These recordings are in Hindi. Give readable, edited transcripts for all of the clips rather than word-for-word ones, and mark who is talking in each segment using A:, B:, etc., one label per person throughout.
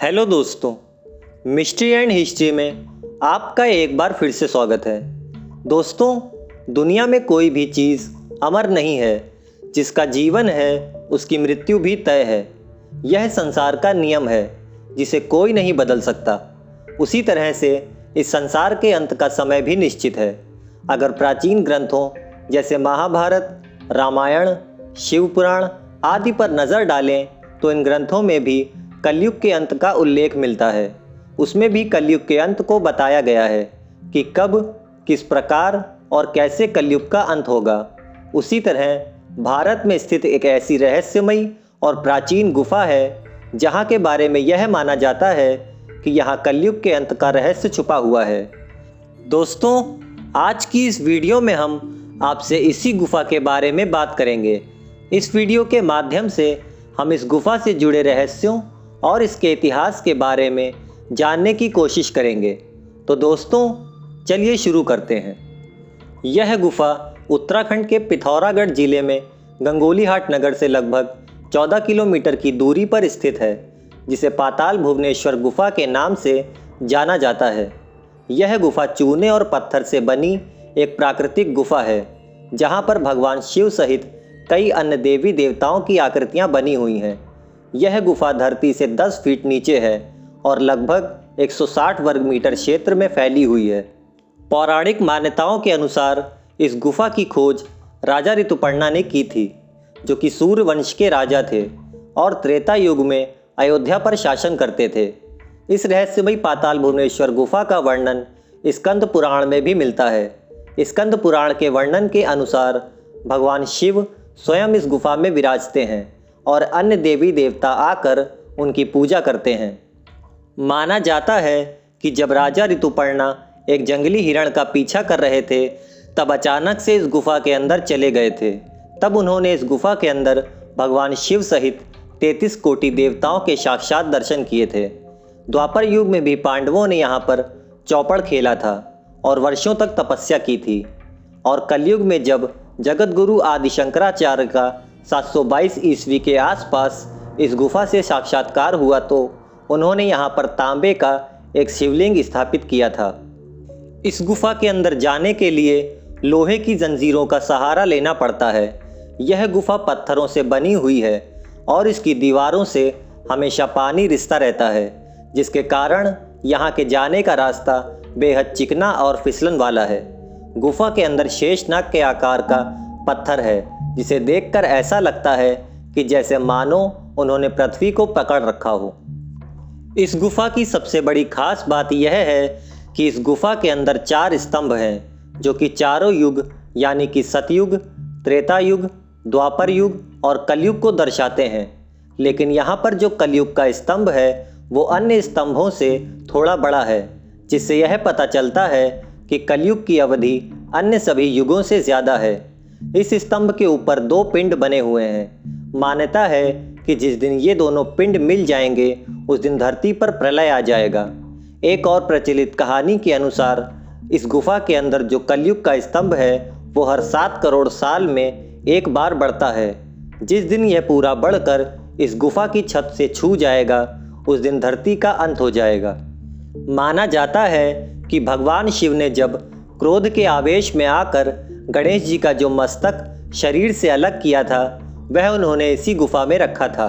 A: हेलो दोस्तों, मिस्ट्री एंड हिस्ट्री में आपका एक बार फिर से स्वागत है। दोस्तों, दुनिया में कोई भी चीज़ अमर नहीं है। जिसका जीवन है उसकी मृत्यु भी तय है। यह संसार का नियम है जिसे कोई नहीं बदल सकता। उसी तरह से इस संसार के अंत का समय भी निश्चित है। अगर प्राचीन ग्रंथों जैसे महाभारत, रामायण, शिव पुराण आदि पर नज़र डालें तो इन ग्रंथों में भी कलयुग के अंत का उल्लेख मिलता है। उसमें भी कलयुग के अंत को बताया गया है कि कब, किस प्रकार और कैसे कलयुग का अंत होगा। उसी तरह भारत में स्थित एक ऐसी रहस्यमयी और प्राचीन गुफा है जहाँ के बारे में यह माना जाता है कि यहाँ कलयुग के अंत का रहस्य छुपा हुआ है। दोस्तों, आज की इस वीडियो में हम आपसे इसी गुफा के बारे में बात करेंगे। इस वीडियो के माध्यम से हम इस गुफा से जुड़े रहस्यों और इसके इतिहास के बारे में जानने की कोशिश करेंगे। तो दोस्तों, चलिए शुरू करते हैं। यह गुफा उत्तराखंड के पिथौरागढ़ जिले में गंगोलीहाट नगर से लगभग 14 किलोमीटर की दूरी पर स्थित है, जिसे पाताल भुवनेश्वर गुफा के नाम से जाना जाता है। यह गुफा चूने और पत्थर से बनी एक प्राकृतिक गुफा है, जहां पर भगवान शिव सहित कई अन्य देवी देवताओं की आकृतियां बनी हुई हैं। यह गुफा धरती से 10 फीट नीचे है और लगभग 160 वर्ग मीटर क्षेत्र में फैली हुई है। पौराणिक मान्यताओं के अनुसार इस गुफा की खोज राजा ऋतुपर्णा ने की थी, जो कि सूर्य वंश के राजा थे और त्रेता युग में अयोध्या पर शासन करते थे। इस रहस्यमयी पाताल भुवनेश्वर गुफा का वर्णन स्कंद पुराण में भी मिलता है। स्कंद पुराण के वर्णन के अनुसार भगवान शिव स्वयं इस गुफा में विराजते हैं और अन्य देवी देवता आकर उनकी पूजा करते हैं। माना जाता है कि जब राजा ऋतुपर्णा एक जंगली हिरण का पीछा कर रहे थे, तब अचानक से इस गुफा के अंदर चले गए थे। तब उन्होंने इस गुफा के अंदर भगवान शिव सहित 33 कोटि देवताओं के साक्षात दर्शन किए थे। द्वापर युग में भी पांडवों ने यहाँ पर चौपड़ खेला था और वर्षों तक तपस्या की थी। और कलयुग में जब जगत गुरु आदि शंकराचार्य का 722 ईस्वी के आसपास इस गुफा से साक्षात्कार हुआ, तो उन्होंने यहाँ पर तांबे का एक शिवलिंग स्थापित किया था। इस गुफा के अंदर जाने के लिए लोहे की जंजीरों का सहारा लेना पड़ता है। यह गुफा पत्थरों से बनी हुई है और इसकी दीवारों से हमेशा पानी रिसता रहता है, जिसके कारण यहाँ के जाने का रास्ता बेहद चिकना और फिसलन वाला है। गुफा के अंदर शेषनाग के आकार का पत्थर है, जिसे देखकर ऐसा लगता है कि जैसे मानो उन्होंने पृथ्वी को पकड़ रखा हो। इस गुफा की सबसे बड़ी खास बात यह है कि इस गुफा के अंदर 4 स्तंभ हैं, जो कि चारों युग यानी कि सतयुग, त्रेता युग, द्वापर युग और कलयुग को दर्शाते हैं। लेकिन यहाँ पर जो कलयुग का स्तंभ है वो अन्य स्तंभों से थोड़ा बड़ा है, जिससे यह पता चलता है कि कलयुग की अवधि अन्य सभी युगों से ज़्यादा है। इस स्तंभ के ऊपर 2 पिंड बने हुए हैं। मान्यता है कि जिस दिन ये दोनों पिंड मिल जाएंगे उस दिन धरती पर प्रलय आ जाएगा। एक और प्रचलित कहानी के अनुसार इस गुफा के अंदर जो कलयुग का स्तंभ है वो हर 7 करोड़ साल में एक बार बढ़ता है। जिस दिन यह पूरा बढ़कर इस गुफा की छत से छू जाएगा उस दिन धरती का अंत हो जाएगा। माना जाता है कि भगवान शिव ने जब क्रोध के आवेश में आकर गणेश जी का जो मस्तक शरीर से अलग किया था, वह उन्होंने इसी गुफा में रखा था।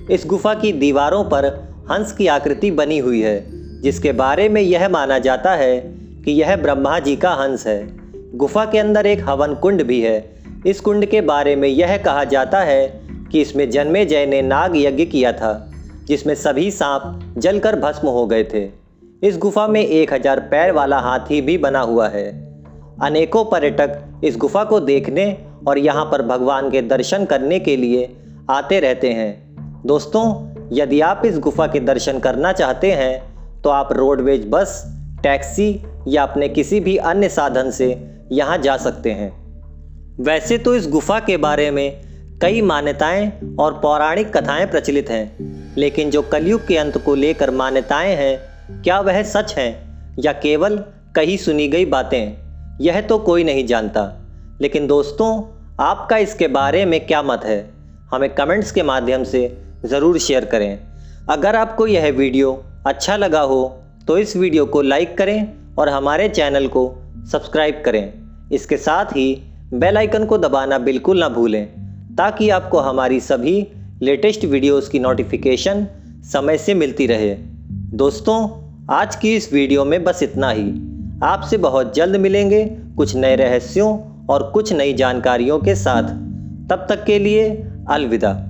A: इस गुफा की दीवारों पर हंस की आकृति बनी हुई है, जिसके बारे में यह माना जाता है कि यह ब्रह्मा जी का हंस है। गुफा के अंदर एक हवन कुंड भी है। इस कुंड के बारे में यह कहा जाता है कि इसमें जन्मेजय ने नाग यज्ञ किया था, जिसमें सभी सांप जलकर भस्म हो गए थे। इस गुफा में 1000 पैर वाला हाथी भी बना हुआ है। अनेकों पर्यटक इस गुफा को देखने और यहाँ पर भगवान के दर्शन करने के लिए आते रहते हैं। दोस्तों, यदि आप इस गुफा के दर्शन करना चाहते हैं तो आप रोडवेज बस, टैक्सी या अपने किसी भी अन्य साधन से यहाँ जा सकते हैं। वैसे तो इस गुफा के बारे में कई मान्यताएं और पौराणिक कथाएं प्रचलित हैं, लेकिन जो कलयुग के अंत को लेकर मान्यताएं हैं, क्या वह सच हैं या केवल कहीं सुनी गई बातें, यह तो कोई नहीं जानता। लेकिन दोस्तों, आपका इसके बारे में क्या मत है, हमें कमेंट्स के माध्यम से ज़रूर शेयर करें। अगर आपको यह वीडियो अच्छा लगा हो तो इस वीडियो को लाइक करें और हमारे चैनल को सब्सक्राइब करें। इसके साथ ही बेल आइकन को दबाना बिल्कुल ना भूलें ताकि आपको हमारी सभी लेटेस्ट वीडियोस की नोटिफिकेशन समय से मिलती रहे। दोस्तों, आज की इस वीडियो में बस इतना ही। आपसे बहुत जल्द मिलेंगे कुछ नए रहस्यों और कुछ नई जानकारियों के साथ। तब तक के लिए अलविदा।